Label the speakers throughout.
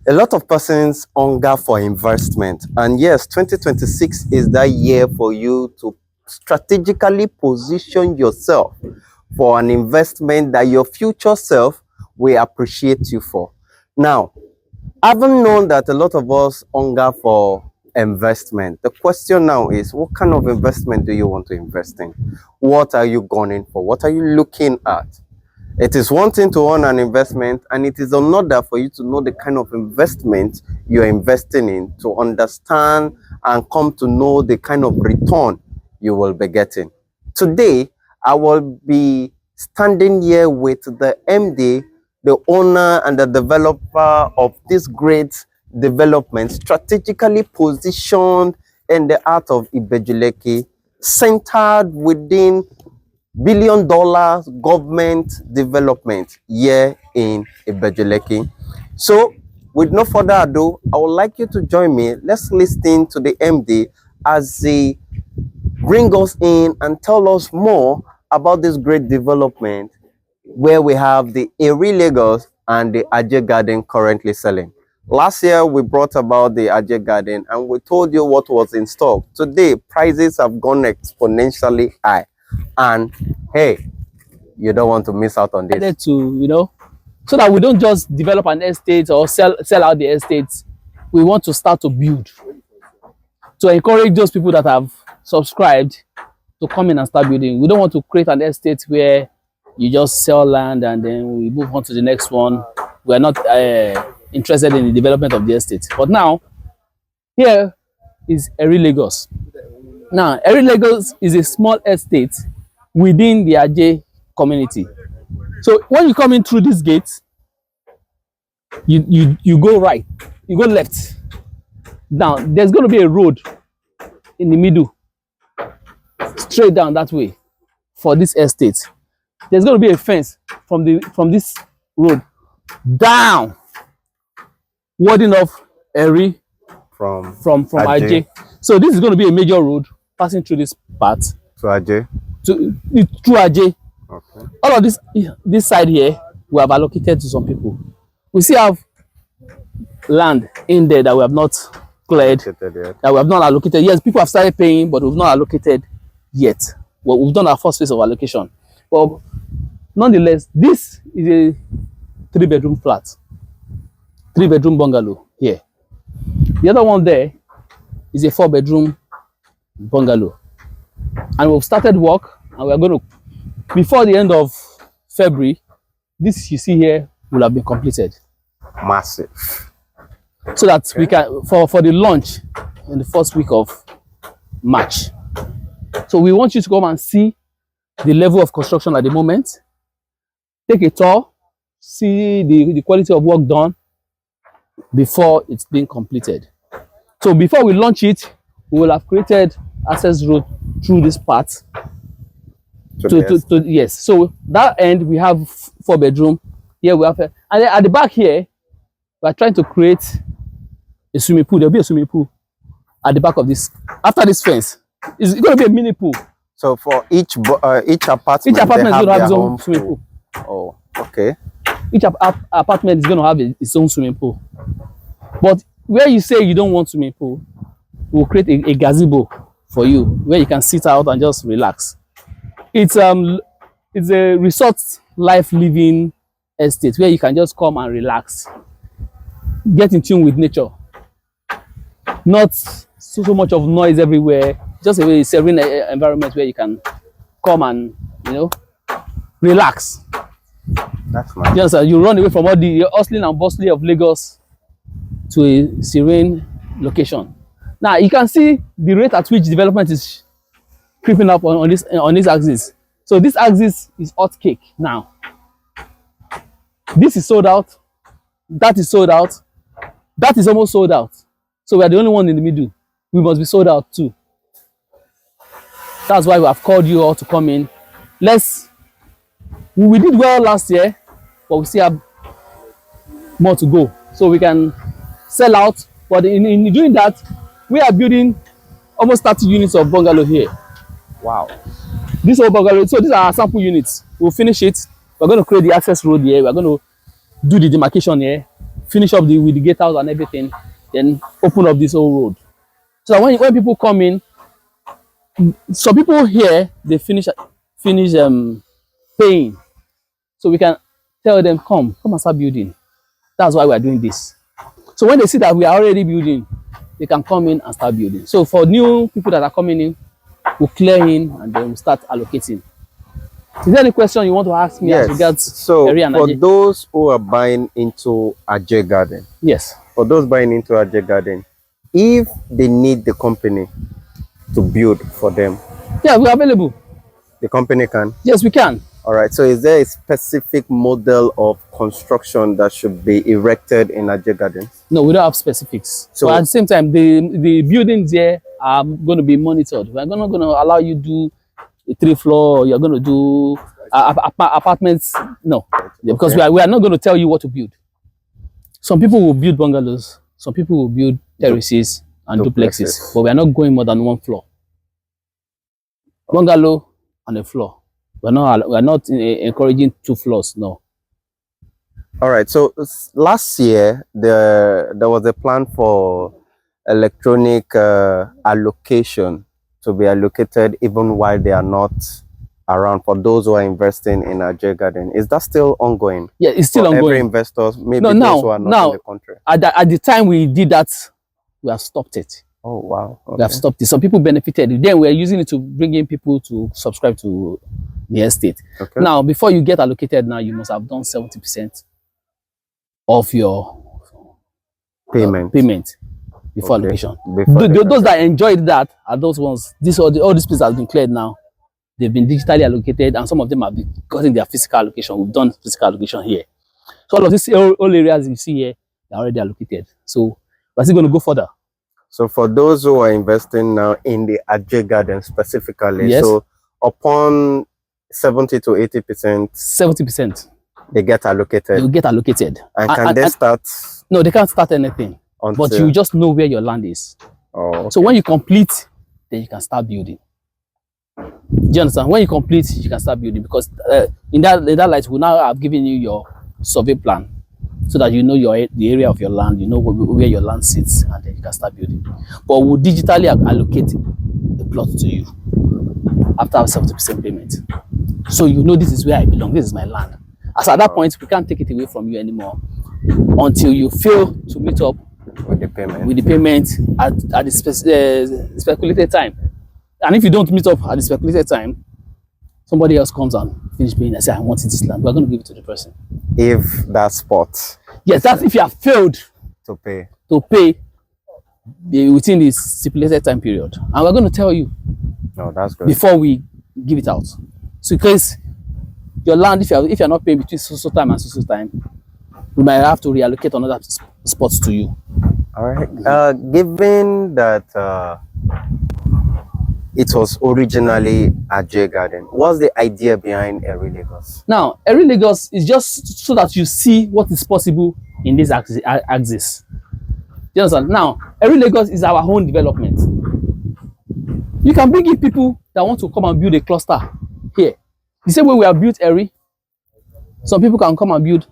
Speaker 1: A lot of persons hunger for investment, and yes, 2026 is that year for you to strategically position yourself for an investment that your future self will appreciate you for. Now, having known that a lot of us hunger for investment, the question now is, what kind of investment do you want to invest in? What are you gunning for? What are you looking at? It is one thing to own an investment, and it is another for you to know the kind of investment you're investing in, to understand and come to know the kind of return you will be getting. Today, I will be standing here with the MD, the owner and the developer of this great development, strategically positioned in the heart of Ibeju-Lekki, centered within $1 billion government development here in Edgegate. So, with no further ado, I would like you to join me. Let's listen to the MD as he bring us in and tell us more about this great development where we have the Lagos and the Ajé Garden currently selling. Last year, we brought about the Ajé Garden and we told you what was in stock. Today, prices have gone exponentially high. And hey, you don't want to miss out on this.
Speaker 2: To, so that we don't just develop an estate or sell out the estates. We want to start to build, to encourage those people that have subscribed to come in and start building. We don't want to create an estate where you just sell land and then we move on to the next one. We are not interested in the development of the estate. But now, here is Lagos. Now, Lagos is a small estate within the Ajé community. So when you come in through this gate, you go right, you go left. Now, there's going to be a road in the middle, straight down that way for this estate. There's going to be a fence from this road down, warding off Eri from Ajé. So this is going to be a major road passing through this part
Speaker 1: to Ajé.
Speaker 2: Through Ajé.
Speaker 1: Okay.
Speaker 2: All of this side here we have allocated to some people. We still have land in there that we have not cleared, that we have not allocated. Yes, people have started paying, but we've not allocated yet. Well, we've done our first phase of allocation. But nonetheless, this is a 3-bedroom flat, 3-bedroom bungalow here. The other one there is a 4-bedroom bungalow. And we've started work, and we're going to, before the end of February, this you see here will have been completed.
Speaker 1: Massive.
Speaker 2: So that we can, for the launch in the first week of March. So we want you to come and see the level of construction at the moment. Take a tour, see the quality of work done before it's being completed. So before we launch it, we will have created access road through this part. Yes. So that end we have 4-bedroom. Here we have, and then at the back here, we are trying to create a swimming pool. There'll be a swimming pool at the back of this. After this fence, it's going to be a mini pool.
Speaker 1: So for each apartment,
Speaker 2: is going to have its own swimming pool.
Speaker 1: Oh, okay.
Speaker 2: Each apartment is going to have its own swimming pool. But where you say you don't want swimming pool, we'll create a gazebo for you where you can sit out and just relax. It's a resort life living estate where you can just come and relax, get in tune with nature. Not so much of noise everywhere. Just a serene environment where you can come and relax.
Speaker 1: That's nice.
Speaker 2: Just you run away from all the hustling and bustling of Lagos to a serene location. Now you can see the rate at which development is creeping up on this axis. So this axis is hot cake now. This is sold out. That is sold out. That is almost sold out. So we are the only one in the middle. We must be sold out too. That's why we have called you all to come in. We did well last year, but we still have more to go. So we can sell out. But in doing that, we are building almost 30 units of bungalow here.
Speaker 1: Wow.
Speaker 2: This whole bungalow, so these are our sample units. We'll finish it. We're going to create the access road here. We're going to do the demarcation here finish up with the gatehouse and everything, then open up this whole road. So that when people come in, some people here they finish paying, so we can tell them come and start building. That's why we are doing this. So when they see that we are already building, they can come in and start building. So for new people that are coming in, we'll clear in and then we'll start allocating. Is there any question you want to ask me as regards
Speaker 1: Eri and Ajé? For those who are buying into Ajé Garden,
Speaker 2: yes.
Speaker 1: For those buying into Ajé Garden, if they need the company to build for them,
Speaker 2: yeah, we are available.
Speaker 1: The company can?
Speaker 2: Yes, we can.
Speaker 1: All right. So is there a specific model of construction that should be erected in Ajé Gardens?
Speaker 2: No, we don't have specifics. So but at the same time, the buildings here are going to be monitored. We're not going to allow you to do a 3-floor. You're going to do apartments. No, because we are not going to tell you what to build. Some people will build bungalows. Some people will build terraces and duplexes. But we are not going more than 1 floor. Bungalow and a floor. We're not encouraging 2 floors. No.
Speaker 1: All right. So last year there was a plan for electronic allocation to be allocated even while they are not around, for those who are investing in Ajé Garden. Is that still ongoing?
Speaker 2: Yeah, it's still ongoing.
Speaker 1: Every investors, maybe those who are not in the country.
Speaker 2: At the time we did that, we have stopped it.
Speaker 1: Oh wow. Okay.
Speaker 2: We have stopped it. Some people benefited. Then we're using it to bring in people to subscribe to the estate. Okay. Now, before you get allocated, now you must have done 70% of your payment before allocation. Those that enjoyed that are those ones. All these places have been cleared now. They've been digitally allocated, and some of them have gotten their physical allocation. We've done physical allocation here. So all of these all areas you see here, they're already allocated. So we're still going to go further.
Speaker 1: So for those who are investing now in the Ajé Garden specifically,
Speaker 2: yes.
Speaker 1: So upon 70 to 80%,
Speaker 2: 70%,
Speaker 1: they get allocated.
Speaker 2: They will get allocated.
Speaker 1: And can they start?
Speaker 2: No, they can't start anything. But you just know where your land is.
Speaker 1: Oh, okay.
Speaker 2: So when you complete, then you can start building. Do you understand? When you complete, you can start building, because in that light, we now have given you your survey plan, so that you know the area of your land, you know where your land sits, and then you can start building. But we'll digitally allocate the plot to you after 70% payment, so you know this is where I belong. This is my land. As at that point, we can't take it away from you anymore until you fail to meet up with the payment at the speculated time. And if you don't meet up at the speculated time, somebody else comes and finish paying and say, I want this land. We're going to give it to the person.
Speaker 1: If that spot.
Speaker 2: Yes, that's if you have failed
Speaker 1: to pay
Speaker 2: within the stipulated time period. And we're going to tell you.
Speaker 1: No, that's good.
Speaker 2: Before we give it out. So in case your land, if you're not paying between so time and so time, we might have to reallocate another spots to you.
Speaker 1: All right. Given that it was originally Ajé Garden, what's the idea behind Eri Lagos?
Speaker 2: Now, Eri Lagos is just so that you see what is possible in this axis. You understand? Now, Eri Lagos is our own development. You can bring in people that want to come and build a cluster here. The same way we have built Eri, some people can come and build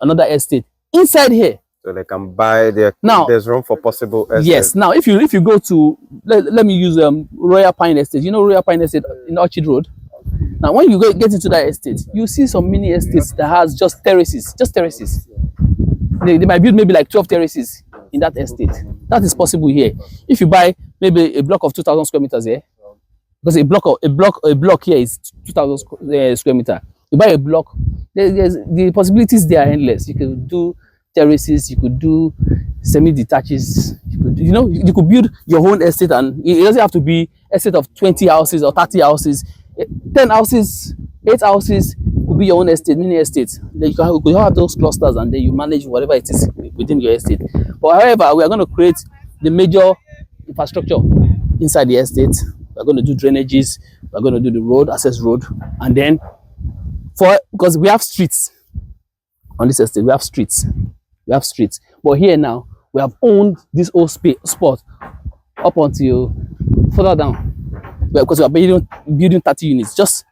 Speaker 2: another estate inside here.
Speaker 1: So they can buy there. Now there's room for possible estate.
Speaker 2: Yes. Now if you go to let me use Royal Pine Estate. You know Royal Pine Estate in Orchard Road. Now when you get into that estate, you see some mini estates that has just terraces. They might build maybe like 12 terraces in that estate. That is possible here. If you buy maybe a block of 2,000 square meters here, because a block here is 2,000 square meter. You buy a block, the possibilities there are endless. You could do terraces, you could do semi-detaches, you could build your own estate, and it doesn't have to be estate of 20 houses or 30 houses. 10 houses, 8 houses could be your own estate, mini estate. Then you could have those clusters, and then you manage whatever it is within your estate. But however, we are going to create the major infrastructure inside the estate. We're going to do drainages, we're going to do the road, access road, and then because we have streets on this estate, we have streets. But here now, we have owned this whole spot up until further down, because we are building 30 units. Just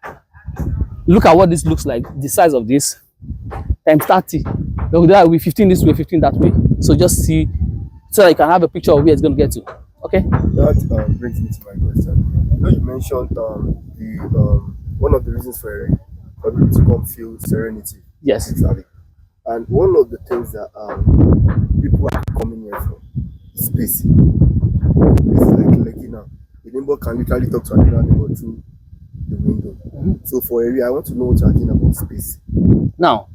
Speaker 2: look at what this looks like. The size of this times 30. There will be 15 this way, 15 that way. So just see, so that you can have a picture of where it's going to get to. Okay.
Speaker 3: That brings me to my question. You know, you mentioned one of the reasons for people to come feel serenity.
Speaker 2: Yes.
Speaker 3: Exactly. And one of the things that people are coming here for is space. It's like now, the neighbor can literally talk to another neighbor through the window. So for area, I want to know what you're thinking about space.
Speaker 2: Now,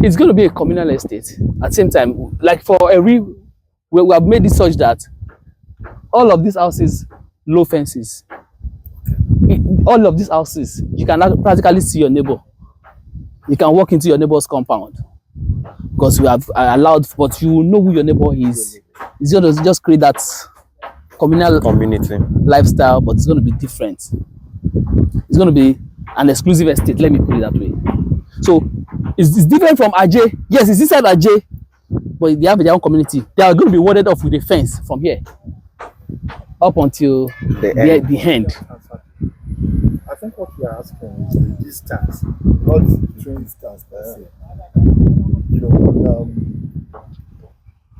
Speaker 2: it's going to be a communal estate. At the same time, like for we have made it such that all of these houses, low fences. All of these houses, you can practically see your neighbor. You can walk into your neighbor's compound because we have allowed, but you will know who your neighbor is. It's going to just create that communal
Speaker 1: community
Speaker 2: lifestyle, but it's going to be different. It's going to be an exclusive estate, let me put it that way. So it's different from Ajé. Yes, it's inside Ajé, but they have their own community. They are going to be warded off with a fence from here up until the end.
Speaker 3: I think what we are asking is the distance, not train distance per se. You know,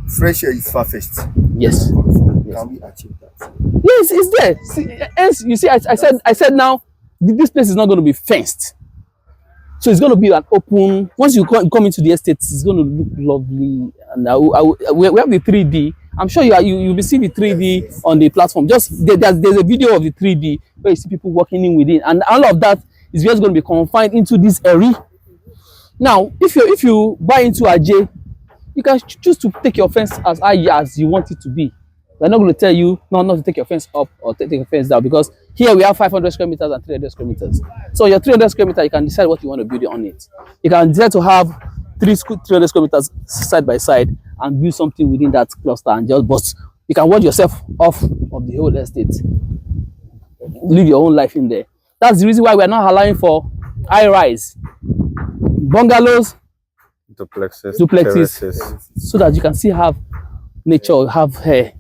Speaker 3: fresh air is far-fetched.
Speaker 2: Yes.
Speaker 3: Can we achieve that?
Speaker 2: Yes, it's there. See, you see, I said now, this place is not going to be fenced. So it's going to be an open. Once you come into the estate, it's going to look lovely. And we have the 3D. I'm sure you'll be seeing the 3D on the platform. Just there's a video of the 3D where you see people walking in within, and all of that is just going to be confined into this area. Now, if you buy into Ajé, you can choose to take your fence as high as you want it to be. We're not going to tell you not to take your fence up or take your fence down, because here we have 500 square meters and 300 square meters. So your 300 square meters, you can decide what you want to build on it. You can decide to have 300 square meters side by side and build something within that cluster, and but you can ward yourself off of the whole estate. Live your own life in there. That's the reason why we're not allowing for high rise, bungalows, duplexes, so that you can still have nature, have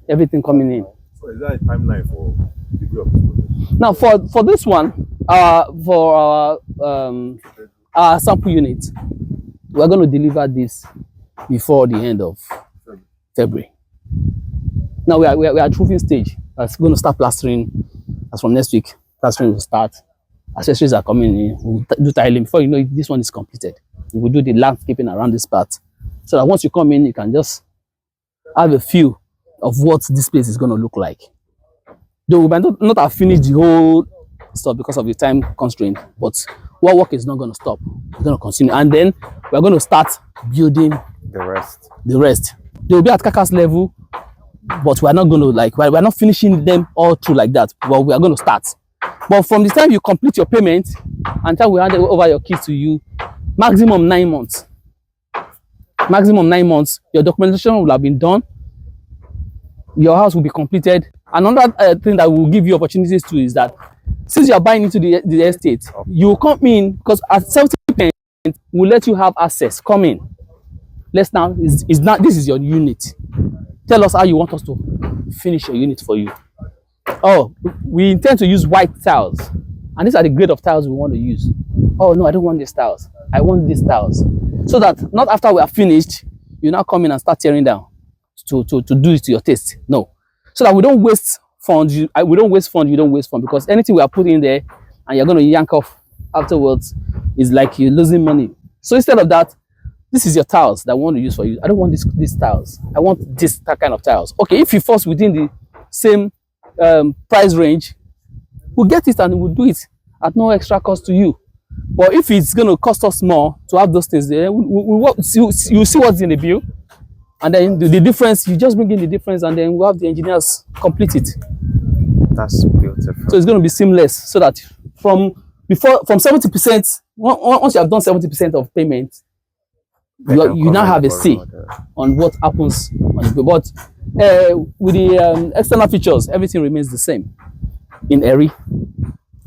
Speaker 2: everything coming in.
Speaker 3: So is that a timeline for the degree of this project?
Speaker 2: Now for this one, for our sample unit, we're going to deliver this before the end of February. Now we are at roofing stage. That's going to start plastering as from next week. Plastering will start. Accessories are coming in. We'll do tiling. Before you know it, this one is completed. We will do the landscaping around this part, so that once you come in, you can just have a feel of what this place is going to look like. Though we might not have finished the whole stuff because of the time constraint, but our work is not going to stop. It's going to continue, and then we're going to start building
Speaker 1: the rest.
Speaker 2: They will be at carcass level, but we're not going to we're not finishing them all through like that. But we are going to start. But from the time you complete your payment until we hand over your keys to you, maximum 9 months. Maximum 9 months, your documentation will have been done. Your house will be completed. Another thing that will give you opportunities to is that since you are buying into the estate, you will come in, because at 70% we'll let you have access. Come in. This is your unit. Tell us how you want us to finish your unit for you. Oh, we intend to use white tiles, and these are the grade of tiles we want to use. Oh no, I don't want these tiles. I want these tiles. So that not after we are finished, you now come in and start tearing down to do it to your taste. No. So that we don't waste funds. We don't waste funds, you don't waste funds, because anything we are putting in there and you're going to yank off afterwards is like you're losing money. So instead of that, this is your tiles that we want to use for you. I don't want these tiles. I want that kind of tiles. Okay, if you fall within the same price range, we'll get it and we'll do it at no extra cost to you. But if it's going to cost us more to have those things there, you'll see what's in the bill, and then the difference, you just bring in the difference, and then we'll have the engineers complete it.
Speaker 1: That's beautiful.
Speaker 2: So it's going to be seamless, so that from 70%, once you have done 70% of payment, you now have a say on what happens on the bill. But with the external features, everything remains the same in area,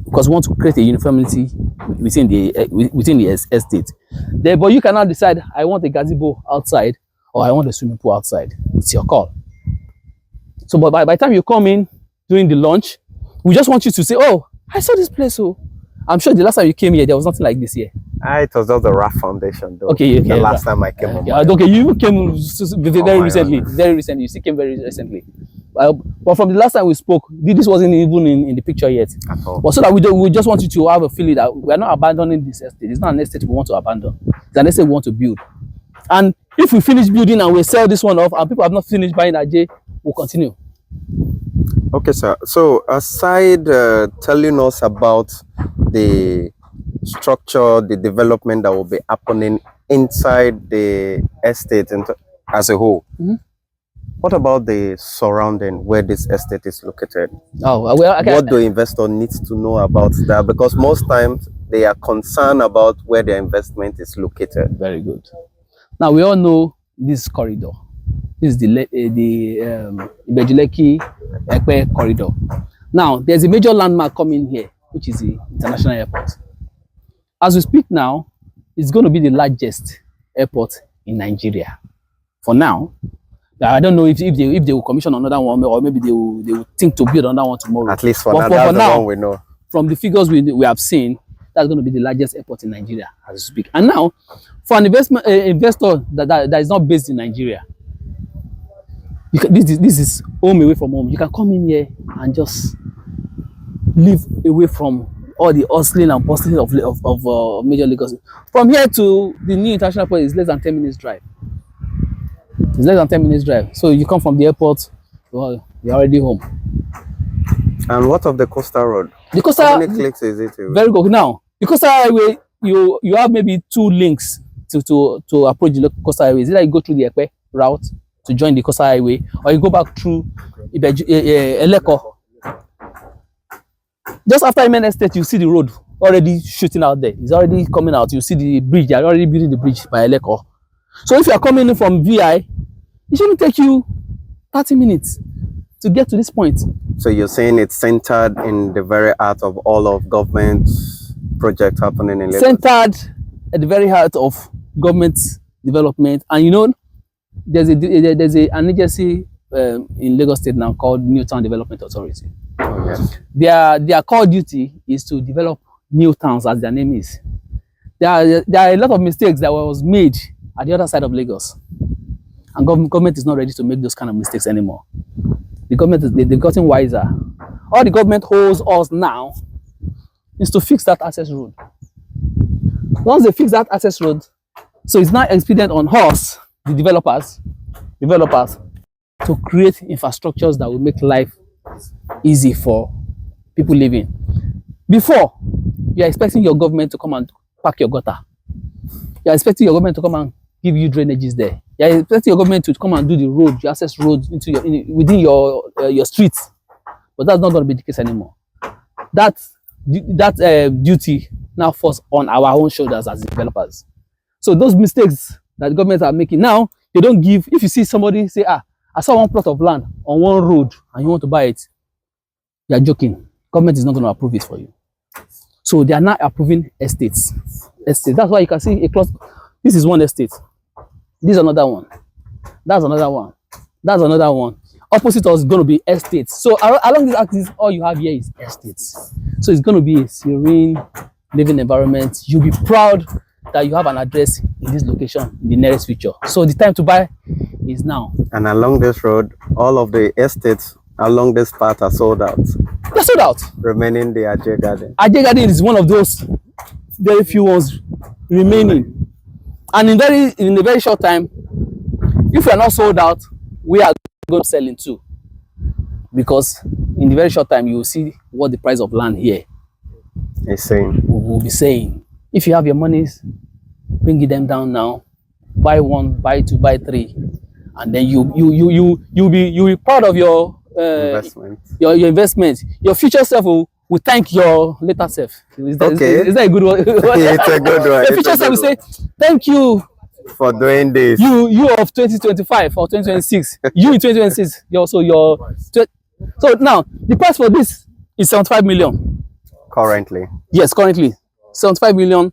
Speaker 2: because we want to create a uniformity within the estate. But you cannot decide, I want a gazebo outside or I want a swimming pool outside. It's your call. So but by the time you come in during the launch, we just want you to say, oh, I saw this place. Oh, I'm sure the last time you came here, there was nothing like this here.
Speaker 1: It was just the RAF Foundation, though.
Speaker 2: Okay,
Speaker 1: The last time I came on.
Speaker 2: okay, you came very recently. Very recently. You still came very recently. But from the last time we spoke, this wasn't even in the picture yet.
Speaker 1: At all.
Speaker 2: But so that we just want you to have a feeling that we are not abandoning this estate. It's not an estate we want to abandon. It's an estate we want to build. And if we finish building and we sell this one off, and people have not finished buying Ajé, we'll continue.
Speaker 1: Okay, sir. So aside telling us about the structure, the development that will be happening inside the estate as a whole, what about the surrounding where this estate is located?
Speaker 2: Oh, well, okay.
Speaker 1: What do investors need to know about that? Because most times they are concerned about where their investment is located.
Speaker 2: Very good. Now we all know this corridor. This is the Ibeju-Lekki corridor. Now there's a major landmark coming here, which is the international airport. As we speak now, it's going to be the largest airport in Nigeria. For now, I don't know if they will commission another one, or maybe they will think to build another one tomorrow.
Speaker 1: At least for now, that's the one we know.
Speaker 2: From the figures we have seen, that's going to be the largest airport in Nigeria as we speak. And now, for an investor that is not based in Nigeria, this is home away from home. You can come in here and just live away from all the hustling and bustling of major Lagos. From here to the new international airport is less than 10 minutes drive. It's less than 10 minutes drive. So you come from the airport, well, you're already home.
Speaker 1: And what of the coastal road?
Speaker 2: The coastal,
Speaker 1: how many clicks is it?
Speaker 2: Very good. Now, the coastal highway, you have maybe 2 links to approach the coastal highway. Either you go through the Ekpe route to join the coastal highway, or you go back through Ibeju-Lekki. Just after Amen Estate, you see the road already shooting out there. It's already coming out. You see the bridge. They are already building the bridge by Lekki. So if you are coming in from VI, it shouldn't take you 30 minutes to get to this point.
Speaker 1: So you're saying it's centered in the very heart of all of government projects happening in Lagos? Centered
Speaker 2: at the very heart of government development. And you know, there's an agency in Lagos State now called New Town Development Authority.
Speaker 1: Oh, yes.
Speaker 2: Their core duty is to develop new towns, as their name is. There are a lot of mistakes that was made at the other side of Lagos, and government is not ready to make those kind of mistakes anymore. The government they've gotten wiser. All the government holds us now is to fix that access road. Once they fix that access road, so it's now expedient on us, the developers, to create infrastructures that will make life easy for people living. Before, you are expecting your government to come and pack your gutter. You are expecting your government to come and give you drainages there. You are expecting your government to come and do the road, your access road within your streets. But that's not going to be the case anymore. That duty now falls on our own shoulders as developers. So those mistakes that the governments are making now, they don't give. If you see somebody say, I saw one plot of land on one road and you want to buy it, you are joking. Government is not going to approve it for you. So they are now approving estates. That's why you can see a cluster. This is one estate. This is another one. That's another one. That's another one. Opposite us is going to be estates. So along this axis, all you have here is estates. So it's going to be a serene living environment. You'll be proud that you have an address in this location in the nearest future. So the time to buy is now. And
Speaker 1: along this road, all of the estates along this path are sold out.
Speaker 2: They're sold out.
Speaker 1: Remaining the Ajé Gardens.
Speaker 2: Ajé Gardens is one of those very few ones remaining. And in a very short time, if we are not sold out, we are going to sell in too. Because in the very short time, you will see what the price of land here
Speaker 1: is saying.
Speaker 2: Will be saying. If you have your monies, bring them down now. Buy 1, buy 2, buy 3, and then you'll be proud of your investment. Your investment. Your future self will thank your later self. Is that a good one?
Speaker 1: It's a good one.
Speaker 2: Your future self will say, "Thank you
Speaker 1: for doing this."
Speaker 2: You of 2025 or 2026. You in 2026. So now the price for this is 75 million.
Speaker 1: Currently.
Speaker 2: Yes, currently 75 million.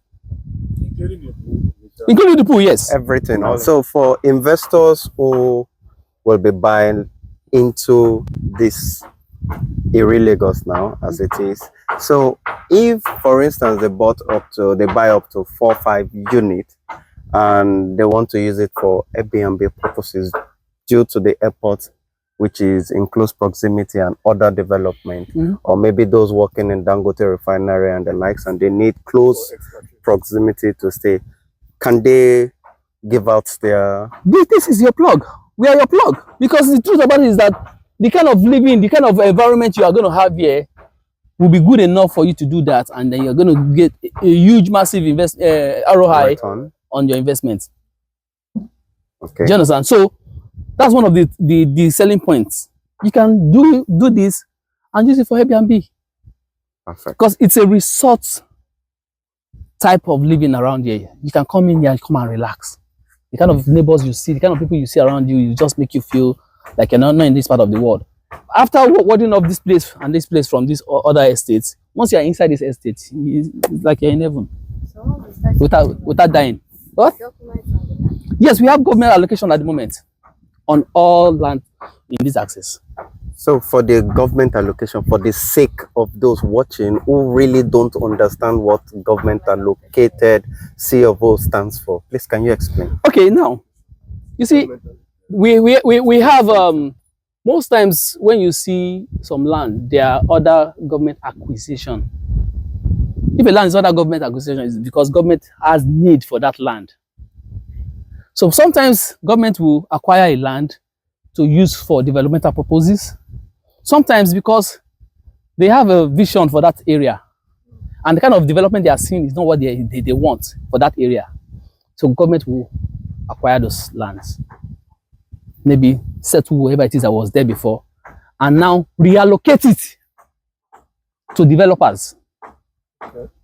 Speaker 2: Including the pool, yes.
Speaker 1: Everything. Also for investors who will be buying into this Lagos now, as it is. So if, for instance, they buy up to 4 or 5 units and they want to use it for Airbnb purposes due to the airport, which is in close proximity and other development, or maybe those working in Dangote refinery and the likes, and they need close proximity to stay, can they give out their...
Speaker 2: This is your plug. We are your plug. Because the truth about it is that the kind of living, the kind of environment you are going to have here will be good enough for you to do that, and then you're going to get a huge, massive ROI on your investment.
Speaker 1: Okay.
Speaker 2: Do you understand? So that's one of the selling points. You can do this and use it for Airbnb.
Speaker 1: Perfect.
Speaker 2: Because it's a resort type of living around here. You can come in here and come and relax. The kind of neighbors you see, the kind of people you see around you, just make you feel like you're not in this part of the world. After warding off this place and this place from these other estates, once you're inside this estate, it's like you're in heaven. So without dying. What? Yes, we have government allocation at the moment on all land in this axis.
Speaker 1: So for the government allocation, for the sake of those watching who really don't understand what government allocated C of O stands for, please can you explain?
Speaker 2: Okay, now you see, we have most times when you see some land, there are other government acquisition. If a land is other government acquisition, it's because government has need for that land. So sometimes government will acquire a land to use for developmental purposes. Sometimes because they have a vision for that area, and the kind of development they are seeing is not what they want for that area. So government will acquire those lands, maybe settle wherever it is that was there before, and now reallocate it to developers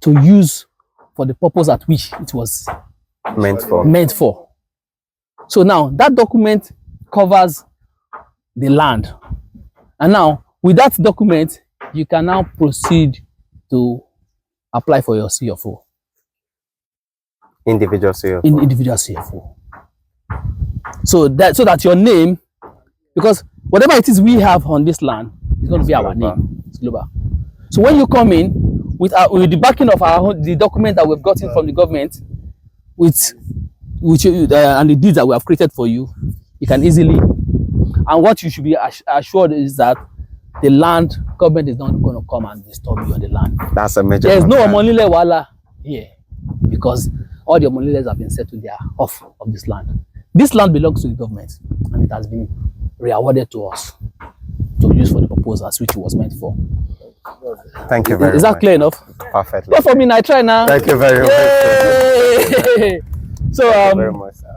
Speaker 2: to use for the purpose at which it was meant for. So now that document covers the land, and now with that document you can now proceed to apply for your CFO.
Speaker 1: Individual CFO.
Speaker 2: Individual CFO. So that your name, because whatever it is we have on this land is going to be our name. It's global. So when you come in with the backing of the document that we've gotten from the government, and the deeds that we have created for you, you can easily. And what you should be assured is that the land government is not going to come and disturb you on the land.
Speaker 1: That's a major.
Speaker 2: There's no Omonile Wala here because all the Omoniles have been settled there off of this land. This land belongs to the government and it has been re-awarded to us to use for the purpose as which it was meant for.
Speaker 1: Thank you very much.
Speaker 2: Is that clear enough?
Speaker 1: Perfectly.
Speaker 2: But for me, I try now.
Speaker 1: Thank you very much.
Speaker 2: So,
Speaker 1: Thank you very much.